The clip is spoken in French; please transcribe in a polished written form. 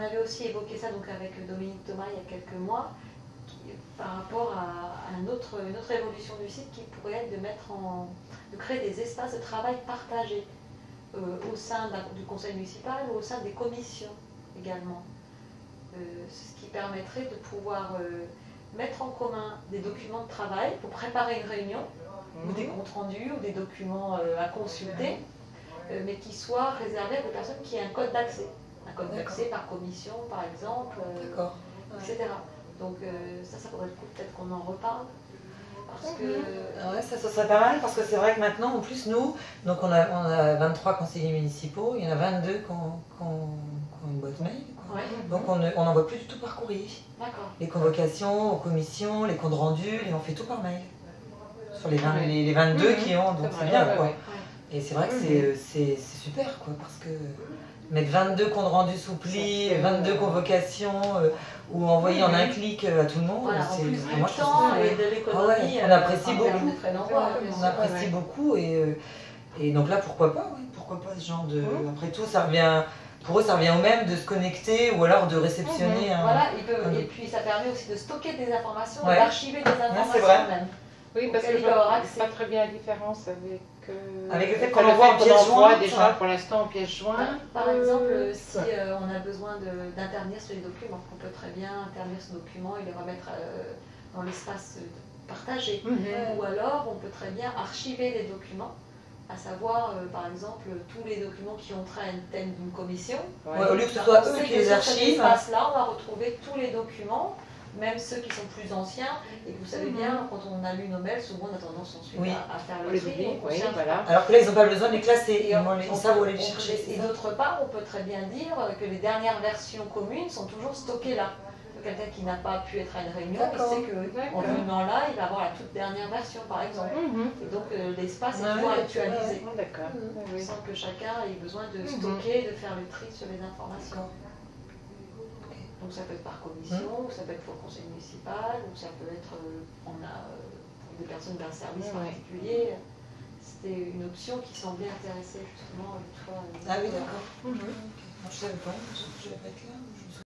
avait aussi évoqué ça donc, avec Dominique Thomas il y a quelques mois, par rapport à une autre évolution du site qui pourrait être de créer des espaces de travail partagés au sein du conseil municipal ou au sein des commissions également. Ce qui permettrait de pouvoir mettre en commun des documents de travail pour préparer une réunion, ou des comptes rendus, ou des documents à consulter, mais qui soient réservés à des personnes qui aient un code d'accès. Un code d'accès par commission, par exemple, etc. Donc ça faudrait peut-être qu'on en reparle. Parce que... Ouais, ça serait pas mal, parce que c'est vrai que maintenant, en plus, nous, donc on a 23 conseillers municipaux, il y en a 22 qui ont une boîte mail. Quoi. Ouais. Donc on n'envoie plus du tout par courrier. Les convocations aux commissions, les comptes rendus, on fait tout par mail. Sur les 22 qui ont, donc c'est bien. Quoi. Et c'est vrai que c'est super, quoi, parce que mettre 22 comptes rendus sous pli, 22 convocations, ou envoyer en un clic à tout le monde, voilà, c'est moi je trouve et de l'économie. On apprécie beaucoup. On apprécie beaucoup et donc là pourquoi pas, pourquoi pas ce genre de. Après tout, ça revient. Pour eux, ça revient au même de se connecter ou alors de réceptionner un. Voilà, et puis ça permet aussi de stocker des informations, d'archiver des informations même. Oui, parce que je ne vois pas très bien la différence avec le fait qu'on l'envoie en pièce jointe. Déjà pour l'instant en pièce jointe. Par exemple, si on a besoin d'intervenir sur les documents, on peut très bien intervenir ce document et les remettre dans l'espace partagé. Ou alors, on peut très bien archiver des documents, à savoir, par exemple, tous les documents qui ont trait à une thème d'une commission. Au lieu que ce soit eux qui les archivent. Dans cet espace-là, on va retrouver tous les documents, même ceux qui sont plus anciens, et vous savez bien, quand on a lu nos mails, souvent on a tendance ensuite à faire le tri. Alors que là, ils n'ont pas besoin de les classer, ils savent où aller les chercher. Et d'autre part, on peut très bien dire que les dernières versions communes sont toujours stockées là. Quelqu'un qui n'a pas pu être à une réunion, il sait qu'en venant là, il va avoir la toute dernière version, par exemple. Et donc l'espace est toujours actualisé, sans que chacun ait besoin de stocker, de faire le tri sur les informations. Donc ça peut être par commission, ou ça peut être pour le conseil municipal, ou ça peut être pour des personnes d'un service particulier. C'était une option qui semblait intéresser justement une fois. Ah oui, d'accord. Je ne savais pas, je ne vais pas être là.